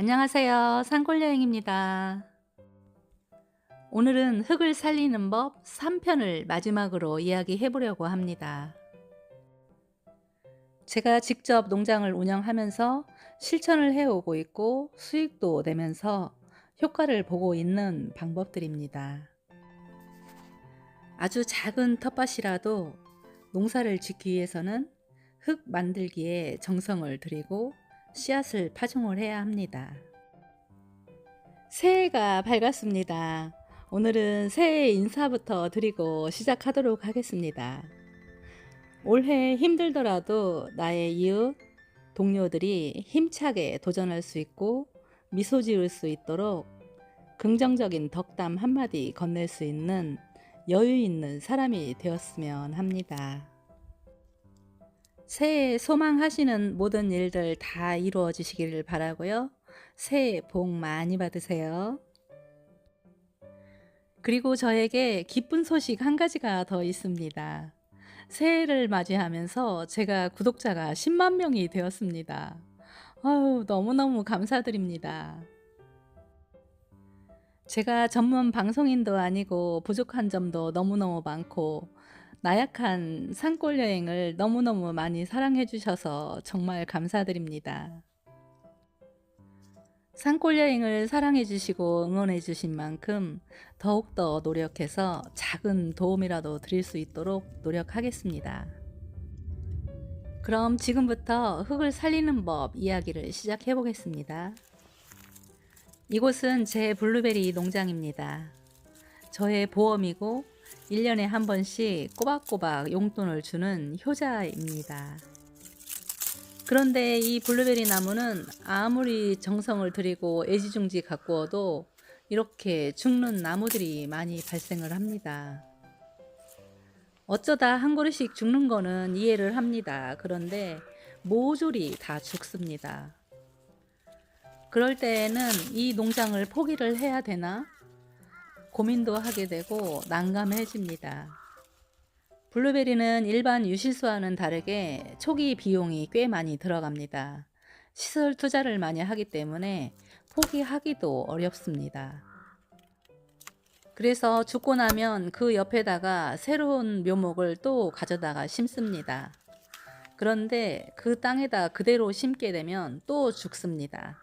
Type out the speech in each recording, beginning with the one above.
안녕하세요. 산골여행입니다. 오늘은 흙을 살리는 법 3편을 마지막으로 이야기해 보려고 합니다. 제가 직접 농장을 운영하면서 실천을 해오고 있고 수익도 내면서 효과를 보고 있는 방법들입니다. 아주 작은 텃밭이라도 농사를 짓기 위해서는 흙 만들기에 정성을 들이고 씨앗을 파종을 해야 합니다. 새해가 밝았습니다. 오늘은 새해 인사부터 드리고 시작하도록 하겠습니다. 올해 힘들더라도 나의 이웃, 동료들이 힘차게 도전할 수 있고 미소 지을 수 있도록 긍정적인 덕담 한마디 건넬 수 있는 여유 있는 사람이 되었으면 합니다. 새해 소망하시는 모든 일들 다 이루어지시기를 바라고요. 새해 복 많이 받으세요. 그리고 저에게 기쁜 소식 한 가지가 더 있습니다. 새해를 맞이하면서 제가 구독자가 10만 명이 되었습니다. 아유, 너무너무 감사드립니다. 제가 전문 방송인도 아니고 부족한 점도 너무너무 많고 나약한 산골 여행을 너무너무 많이 사랑해 주셔서 정말 감사드립니다. 산골 여행을 사랑해 주시고 응원해 주신 만큼 더욱더 노력해서 작은 도움이라도 드릴 수 있도록 노력하겠습니다. 그럼 지금부터 흙을 살리는 법 이야기를 시작해 보겠습니다. 이곳은 제 블루베리 농장입니다. 저의 보험이고 1년에 한 번씩 꼬박꼬박 용돈을 주는 효자입니다. 그런데 이 블루베리 나무는 아무리 정성을 들이고 애지중지 가꾸어도 이렇게 죽는 나무들이 많이 발생을 합니다. 어쩌다 한 그루씩 죽는 거는 이해를 합니다. 그런데 모조리 다 죽습니다. 그럴 때에는 이 농장을 포기를 해야 되나 고민도 하게 되고 난감해집니다. 블루베리는 일반 유실수와는 다르게 초기 비용이 꽤 많이 들어갑니다. 시설 투자를 많이 하기 때문에 포기하기도 어렵습니다. 그래서 죽고 나면 그 옆에다가 새로운 묘목을 또 가져다가 심습니다. 그런데 그 땅에다 그대로 심게 되면 또 죽습니다.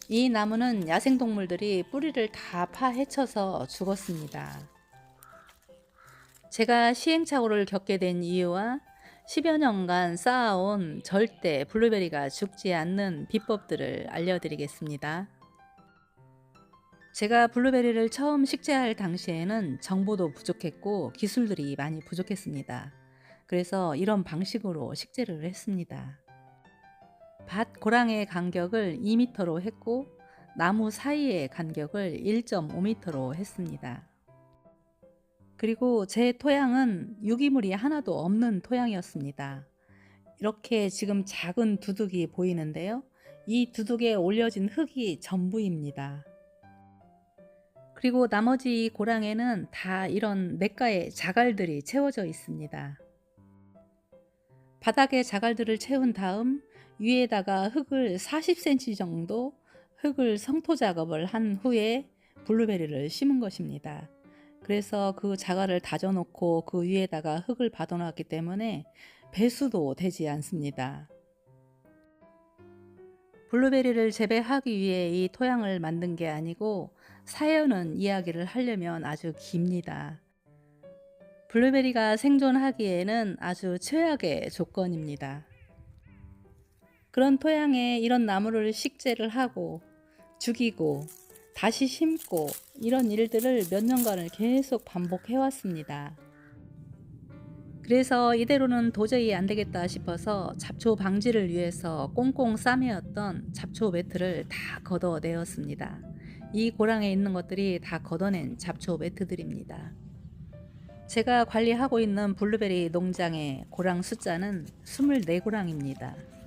이 나무는 야생동물들이 뿌리를 다 파헤쳐서 죽었습니다. 제가 시행착오를 겪게 된 이유와 10여 년간 쌓아온 절대 블루베리가 죽지 않는 비법들을 알려드리겠습니다. 제가 블루베리를 처음 식재할 당시에는 정보도 부족했고 기술들이 많이 부족했습니다. 그래서 이런 방식으로 식재를 했습니다. 밭 고랑의 간격을 2m로 했고 나무 사이의 간격을 1.5m로 했습니다. 그리고 제 토양은 유기물이 하나도 없는 토양이었습니다. 이렇게 지금 작은 두둑이 보이는데요. 이 두둑에 올려진 흙이 전부입니다. 그리고 나머지 이 고랑에는 다 이런 냇가에 자갈들이 채워져 있습니다. 바닥에 자갈들을 채운 다음 위에다가 흙을 40cm 정도 흙을 성토 작업을 한 후에 블루베리를 심은 것입니다. 그래서 그 자갈을 다져 놓고 그 위에다가 흙을 받아 놨기 때문에 배수도 되지 않습니다. 블루베리를 재배하기 위해 이 토양을 만든 게 아니고 사연은 이야기를 하려면 아주 깁니다. 블루베리가 생존하기에는 아주 최악의 조건입니다. 그런 토양에 이런 나무를 식재를 하고 죽이고 다시 심고 이런 일들을 몇 년간을 계속 반복해 왔습니다. 그래서 이대로는 도저히 안 되겠다 싶어서 잡초 방지를 위해서 꽁꽁 싸매었던 잡초 매트를 다 걷어내었습니다. 이 고랑에 있는 것들이 다 걷어낸 잡초 매트들입니다. 제가 관리하고 있는 블루베리 농장의 고랑 숫자는 24고랑입니다.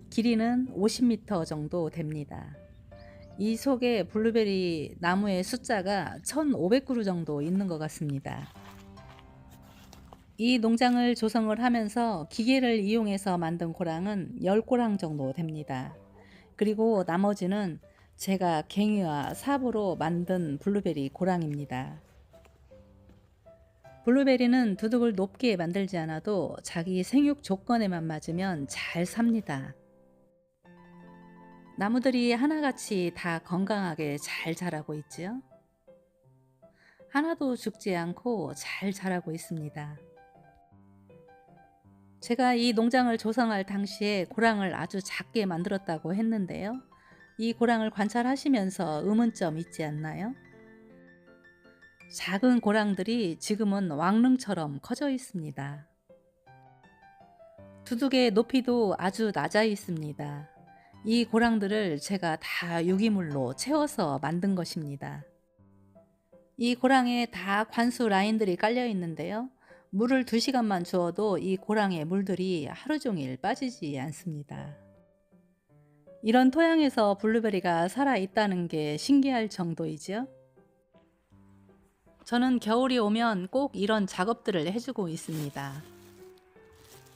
길이는 50m 정도 됩니다. 이 속에 블루베리 나무의 숫자가 1500그루 정도 있는 것 같습니다. 이 농장을 조성을 하면서 기계를 이용해서 만든 고랑은 10고랑 정도 됩니다. 그리고 나머지는 제가 갱이와 삽으로 만든 블루베리 고랑입니다. 블루베리는 두둑을 높게 만들지 않아도 자기 생육 조건에만 맞으면 잘 삽니다. 나무들이 하나같이 다 건강하게 잘 자라고 있지요. 하나도 죽지 않고 잘 자라고 있습니다. 제가 이 농장을 조성할 당시에 고랑을 아주 작게 만들었다고 했는데요. 이 고랑을 관찰하시면서 의문점 있지 않나요? 작은 고랑들이 지금은 왕릉처럼 커져 있습니다. 두둑의 높이도 아주 낮아 있습니다. 이 고랑들을 제가 다 유기물로 채워서 만든 것입니다. 이 고랑에 다 관수 라인들이 깔려 있는데요. 물을 2시간만 주어도 이 고랑의 물들이 하루 종일 빠지지 않습니다. 이런 토양에서 블루베리가 살아 있다는 게 신기할 정도이죠. 저는 겨울이 오면 꼭 이런 작업들을 해주고 있습니다.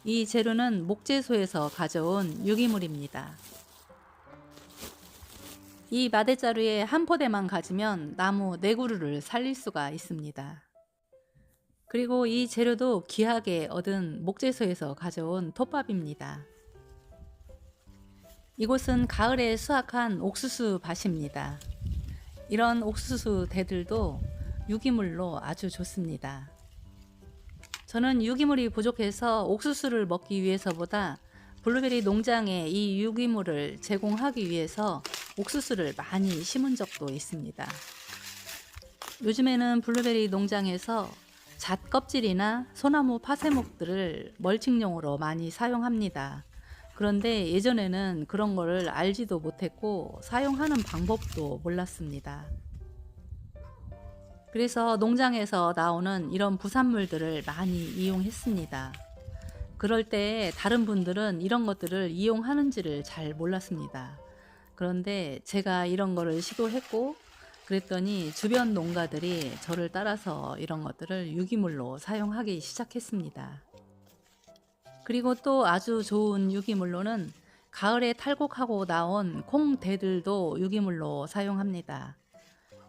이 재료는 목재소에서 가져온 유기물입니다. 이 마대자루에 한 포대만 가지면 나무 4그루를 살릴 수가 있습니다. 그리고 이 재료도 귀하게 얻은 목재소에서 가져온 톱밥입니다. 이곳은 가을에 수확한 옥수수 밭입니다. 이런 옥수수 대들도 유기물로 아주 좋습니다. 저는 유기물이 부족해서 옥수수를 먹기 위해서보다 블루베리 농장에 이 유기물을 제공하기 위해서 옥수수를 많이 심은 적도 있습니다. 요즘에는 블루베리 농장에서 잣 껍질이나 소나무 파쇄목들을 멀칭용으로 많이 사용합니다. 그런데 예전에는 그런 거를 알지도 못했고 사용하는 방법도 몰랐습니다. 그래서 농장에서 나오는 이런 부산물들을 많이 이용했습니다. 그럴 때 다른 분들은 이런 것들을 이용하는지를 잘 몰랐습니다. 그런데 제가 이런 거를 시도했고 그랬더니 주변 농가들이 저를 따라서 이런 것들을 유기물로 사용하기 시작했습니다. 그리고 또 아주 좋은 유기물로는 가을에 탈곡하고 나온 콩대들도 유기물로 사용합니다.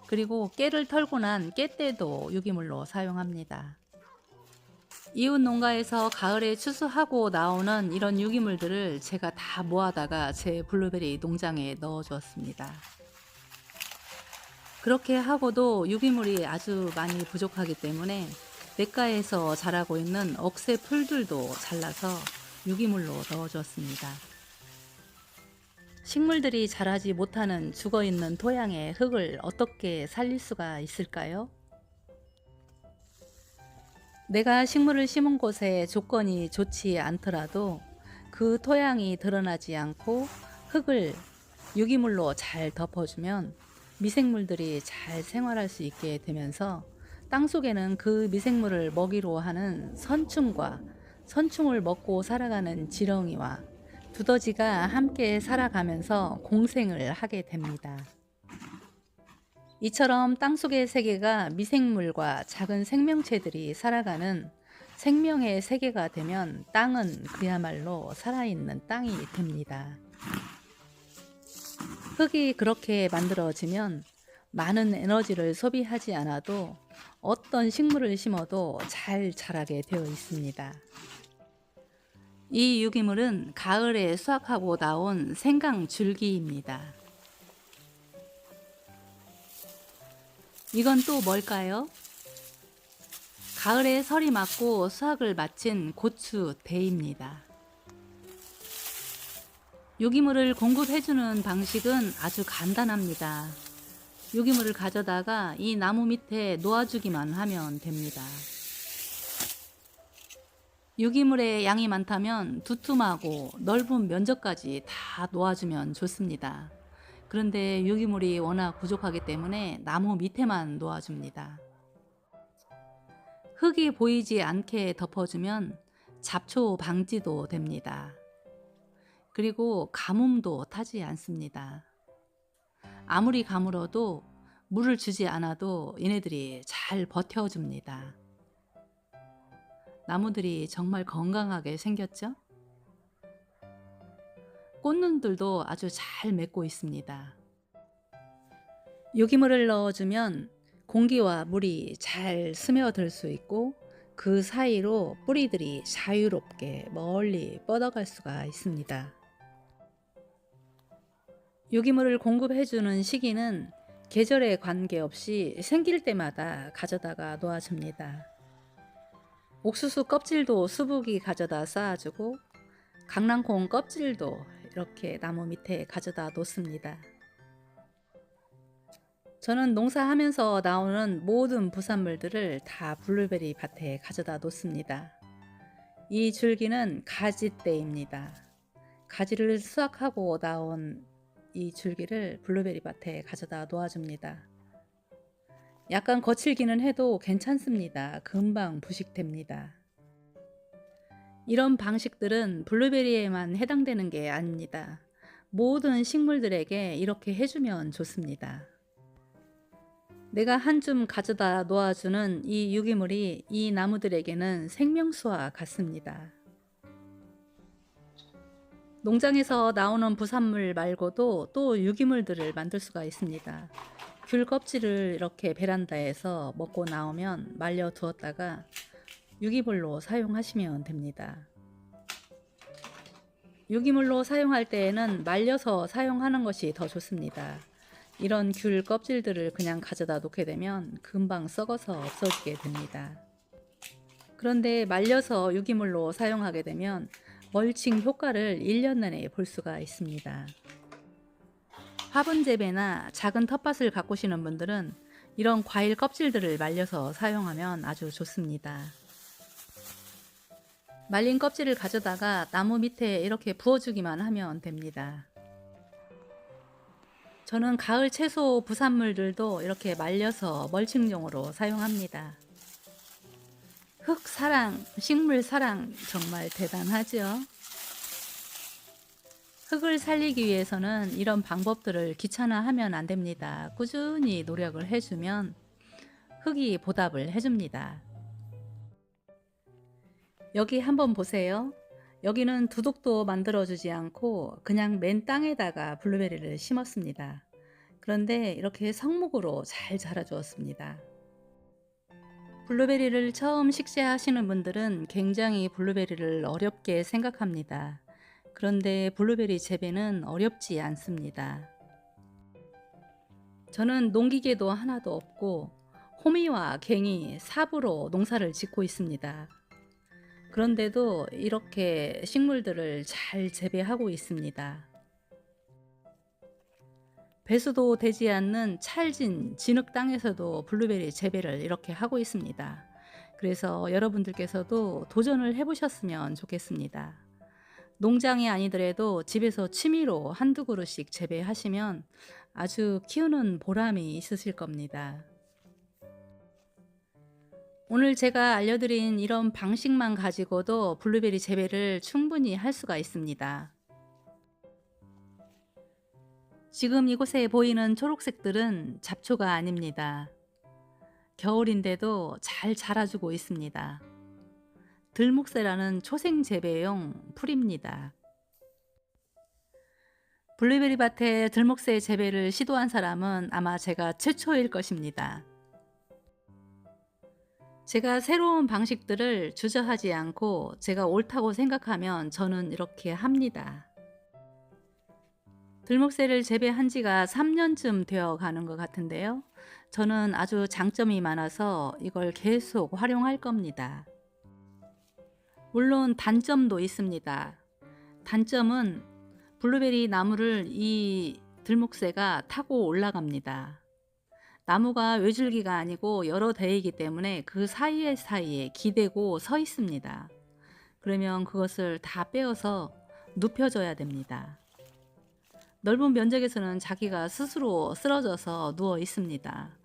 그리고 깨를 털고 난 깨떼도 유기물로 사용합니다. 이웃 농가에서 가을에 추수하고 나오는 이런 유기물들을 제가 다 모아다가 제 블루베리 농장에 넣어 주었습니다. 그렇게 하고도 유기물이 아주 많이 부족하기 때문에 냇가에서 자라고 있는 억새 풀들도 잘라서 유기물로 넣어 주었습니다. 식물들이 자라지 못하는 죽어있는 토양의 흙을 어떻게 살릴 수가 있을까요? 내가 식물을 심은 곳에 조건이 좋지 않더라도 그 토양이 드러나지 않고 흙을 유기물로 잘 덮어주면 미생물들이 잘 생활할 수 있게 되면서 땅속에는 그 미생물을 먹이로 하는 선충과 선충을 먹고 살아가는 지렁이와 두더지가 함께 살아가면서 공생을 하게 됩니다. 이처럼 땅속의 세계가 미생물과 작은 생명체들이 살아가는 생명의 세계가 되면 땅은 그야말로 살아있는 땅이 됩니다. 흙이 그렇게 만들어지면 많은 에너지를 소비하지 않아도 어떤 식물을 심어도 잘 자라게 되어 있습니다. 이 유기물은 가을에 수확하고 나온 생강줄기입니다. 이건 또 뭘까요? 가을에 설이 맞고 수확을 마친 고추대입니다. 유기물을 공급해주는 방식은 아주 간단합니다. 유기물을 가져다가 이 나무 밑에 놓아주기만 하면 됩니다. 유기물의 양이 많다면 두툼하고 넓은 면적까지 다 놓아주면 좋습니다. 그런데 유기물이 워낙 부족하기 때문에 나무 밑에만 놓아줍니다. 흙이 보이지 않게 덮어주면 잡초 방지도 됩니다. 그리고 가뭄도 타지 않습니다. 아무리 가물어도 물을 주지 않아도 얘네들이 잘 버텨줍니다. 나무들이 정말 건강하게 생겼죠? 꽃눈들도 아주 잘 맺고 있습니다. 유기물을 넣어주면 공기와 물이 잘 스며들 수 있고 그 사이로 뿌리들이 자유롭게 멀리 뻗어갈 수가 있습니다. 유기물을 공급해주는 시기는 계절에 관계없이 생길 때마다 가져다가 놓아줍니다. 옥수수 껍질도 수북이 가져다 쌓아주고 강낭콩 껍질도 이렇게 나무 밑에 가져다 놓습니다. 저는 농사하면서 나오는 모든 부산물들을 다 블루베리 밭에 가져다 놓습니다. 이 줄기는 가지대입니다. 가지를 수확하고 나온 이 줄기를 블루베리 밭에 가져다 놓아줍니다. 약간 거칠기는 해도 괜찮습니다. 금방 부식됩니다. 이런 방식들은 블루베리에만 해당되는 게 아닙니다. 모든 식물들에게 이렇게 해주면 좋습니다. 내가 한 줌 가져다 놓아주는 이 유기물이 이 나무들에게는 생명수와 같습니다. 농장에서 나오는 부산물 말고도 또 유기물들을 만들 수가 있습니다. 귤 껍질을 이렇게 베란다에서 먹고 나오면 말려 두었다가 유기물로 사용하시면 됩니다. 유기물로 사용할 때에는 말려서 사용하는 것이 더 좋습니다. 이런 귤 껍질들을 그냥 가져다 놓게 되면 금방 썩어서 없어지게 됩니다. 그런데 말려서 유기물로 사용하게 되면 멀칭 효과를 1년 내내 볼 수가 있습니다. 화분 재배나 작은 텃밭을 가꾸시는 분들은 이런 과일 껍질들을 말려서 사용하면 아주 좋습니다. 말린 껍질을 가져다가 나무 밑에 이렇게 부어주기만 하면 됩니다. 저는 가을 채소 부산물들도 이렇게 말려서 멀칭용으로 사용합니다. 흙 사랑, 식물 사랑 정말 대단하죠? 흙을 살리기 위해서는 이런 방법들을 귀찮아하면 안 됩니다. 꾸준히 노력을 해주면 흙이 보답을 해줍니다. 여기 한번 보세요. 여기는 두둑도 만들어주지 않고 그냥 맨 땅에다가 블루베리를 심었습니다. 그런데 이렇게 성목으로 잘 자라주었습니다. 블루베리를 처음 식재하시는 분들은 굉장히 블루베리를 어렵게 생각합니다. 그런데 블루베리 재배는 어렵지 않습니다. 저는 농기계도 하나도 없고 호미와 갱이 삽으로 농사를 짓고 있습니다. 그런데도 이렇게 식물들을 잘 재배하고 있습니다. 배수도 되지 않는 찰진 진흙 땅에서도 블루베리 재배를 이렇게 하고 있습니다. 그래서 여러분들께서도 도전을 해보셨으면 좋겠습니다. 농장이 아니더라도 집에서 취미로 한두 그루씩 재배하시면 아주 키우는 보람이 있으실 겁니다. 오늘 제가 알려드린 이런 방식만 가지고도 블루베리 재배를 충분히 할 수가 있습니다. 지금 이곳에 보이는 초록색들은 잡초가 아닙니다. 겨울인데도 잘 자라주고 있습니다. 들목새라는 초생 재배용 풀입니다. 블루베리 밭에 들목새 재배를 시도한 사람은 아마 제가 최초일 것입니다. 제가 새로운 방식들을 주저하지 않고 제가 옳다고 생각하면 저는 이렇게 합니다. 들목새를 재배한 지가 3년쯤 되어 가는 것 같은데요. 저는 아주 장점이 많아서 이걸 계속 활용할 겁니다. 물론 단점도 있습니다. 단점은 블루베리 나무를 이 들목새가 타고 올라갑니다. 나무가 외줄기가 아니고 여러 대이기 때문에 그 사이에 기대고 서 있습니다. 그러면 그것을 다 빼어서 눕혀줘야 됩니다. 넓은 면적에서는 자기가 스스로 쓰러져서 누워 있습니다.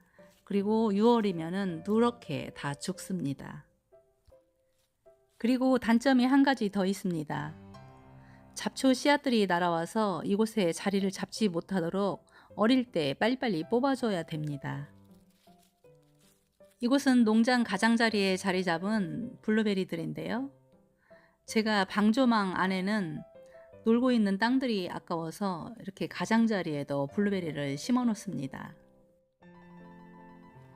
그리고 6월이면은 누렇게 다 죽습니다. 그리고 단점이 한 가지 더 있습니다. 잡초 씨앗들이 날아와서 이곳에 자리를 잡지 못하도록 어릴 때 빨리빨리 뽑아줘야 됩니다. 이곳은 농장 가장자리에 자리 잡은 블루베리들인데요. 제가 방조망 안에는 놀고 있는 땅들이 아까워서 이렇게 가장자리에도 블루베리를 심어 놓습니다.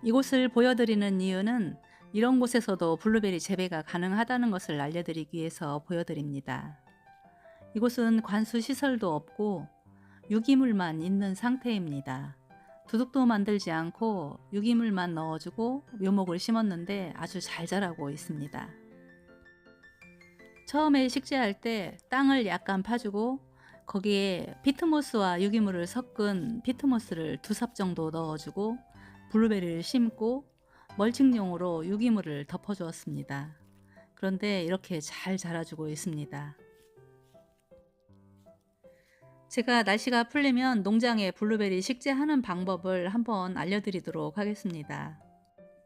이곳을 보여드리는 이유는 이런 곳에서도 블루베리 재배가 가능하다는 것을 알려드리기 위해서 보여드립니다. 이곳은 관수 시설도 없고 유기물만 있는 상태입니다. 두둑도 만들지 않고 유기물만 넣어주고 묘목을 심었는데 아주 잘 자라고 있습니다. 처음에 식재할 때 땅을 약간 파주고 거기에 피트모스와 유기물을 섞은 피트모스를 2삽 정도 넣어주고 블루베리를 심고 멀칭용으로 유기물을 덮어주었습니다. 그런데 이렇게 잘 자라주고 있습니다. 제가 날씨가 풀리면 농장에 블루베리 식재하는 방법을 한번 알려드리도록 하겠습니다.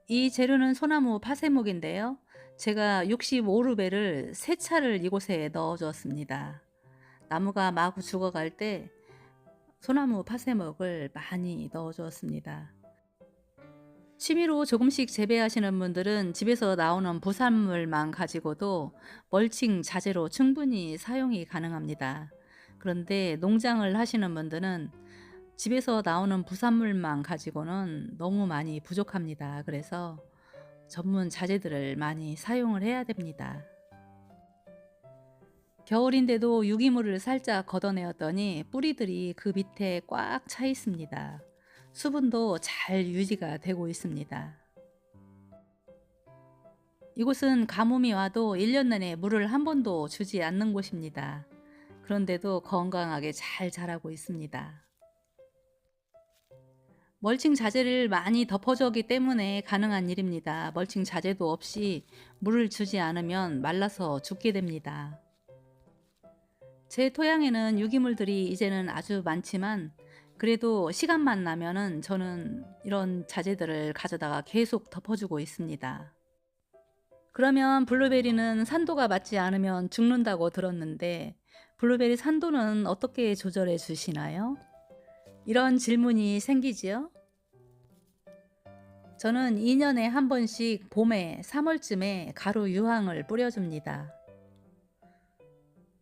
이 재료는 소나무 파쇄목인데요. 제가 65루베를 3차를 이곳에 넣어 주었습니다. 나무가 마구 죽어갈 때 소나무 파쇄목을 많이 넣어 주었습니다. 취미로 조금씩 재배하시는 분들은 집에서 나오는 부산물만 가지고도 멀칭 자재로 충분히 사용이 가능합니다. 그런데 농장을 하시는 분들은 집에서 나오는 부산물만 가지고는 너무 많이 부족합니다. 그래서 전문 자재들을 많이 사용을 해야 됩니다. 겨울인데도 유기물을 살짝 걷어내었더니 뿌리들이 그 밑에 꽉 차 있습니다. 수분도 잘 유지가 되고 있습니다. 이곳은 가뭄이 와도 1년 내내 물을 한 번도 주지 않는 곳입니다. 그런데도 건강하게 잘 자라고 있습니다. 멀칭 자재를 많이 덮어주었기 때문에 가능한 일입니다. 멀칭 자재도 없이 물을 주지 않으면 말라서 죽게 됩니다. 제 토양에는 유기물들이 이제는 아주 많지만 그래도 시간만 나면은 저는 이런 자재들을 가져다가 계속 덮어주고 있습니다. 그러면 블루베리는 산도가 맞지 않으면 죽는다고 들었는데 블루베리 산도는 어떻게 조절해 주시나요? 이런 질문이 생기지요? 저는 2년에 한 번씩 봄에 3월쯤에 가루 유황을 뿌려줍니다.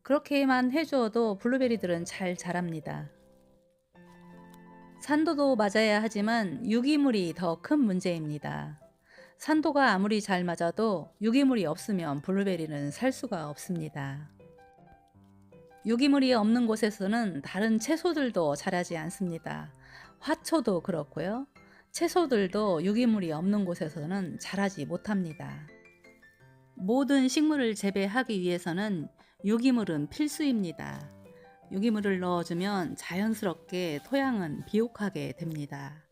그렇게만 해주어도 블루베리들은 잘 자랍니다. 산도도 맞아야 하지만 유기물이 더 큰 문제입니다. 산도가 아무리 잘 맞아도 유기물이 없으면 블루베리는 살 수가 없습니다. 유기물이 없는 곳에서는 다른 채소들도 자라지 않습니다. 화초도 그렇고요. 채소들도 유기물이 없는 곳에서는 자라지 못합니다. 모든 식물을 재배하기 위해서는 유기물은 필수입니다. 유기물을 넣어주면 자연스럽게 토양은 비옥하게 됩니다.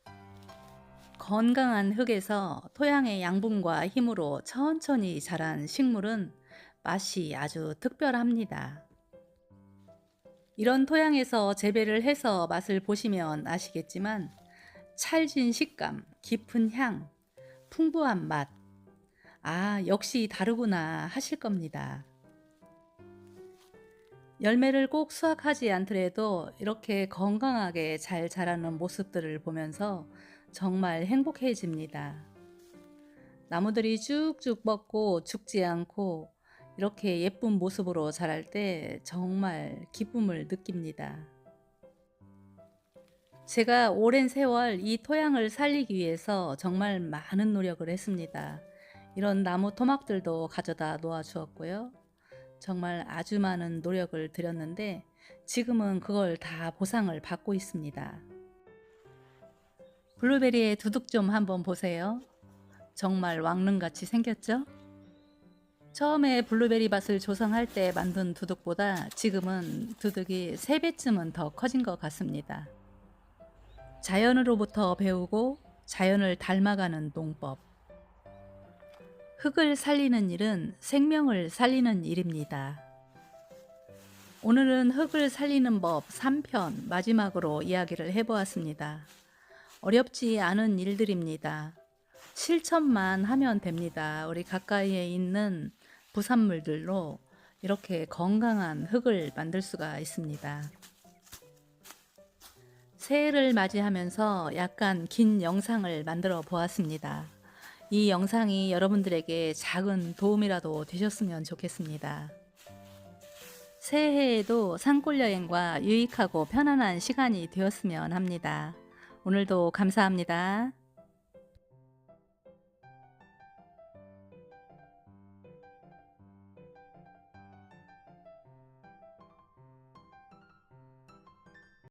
건강한 흙에서 토양의 양분과 힘으로 천천히 자란 식물은 맛이 아주 특별합니다. 이런 토양에서 재배를 해서 맛을 보시면 아시겠지만 찰진 식감, 깊은 향, 풍부한 맛, 역시 다르구나 하실 겁니다. 열매를 꼭 수확하지 않더라도 이렇게 건강하게 잘 자라는 모습들을 보면서 정말 행복해집니다. 나무들이 쭉쭉 뻗고 죽지 않고 이렇게 예쁜 모습으로 자랄 때 정말 기쁨을 느낍니다. 제가 오랜 세월 이 토양을 살리기 위해서 정말 많은 노력을 했습니다. 이런 나무 토막들도 가져다 놓아 주었고요. 정말 아주 많은 노력을 들였는데 지금은 그걸 다 보상을 받고 있습니다. 블루베리의 두둑 좀 한번 보세요. 정말 왕릉같이 생겼죠? 처음에 블루베리 밭을 조성할 때 만든 두둑보다 지금은 두둑이 3배쯤은 더 커진 것 같습니다. 자연으로부터 배우고 자연을 닮아가는 농법. 흙을 살리는 일은 생명을 살리는 일입니다. 오늘은 흙을 살리는 법 3편 마지막으로 이야기를 해보았습니다. 어렵지 않은 일들입니다. 실천만 하면 됩니다. 우리 가까이에 있는 부산물들로 이렇게 건강한 흙을 만들 수가 있습니다. 새해를 맞이하면서 약간 긴 영상을 만들어 보았습니다. 이 영상이 여러분들에게 작은 도움이라도 되셨으면 좋겠습니다. 새해에도 산골 여행과 유익하고 편안한 시간이 되었으면 합니다. 오늘도 감사합니다.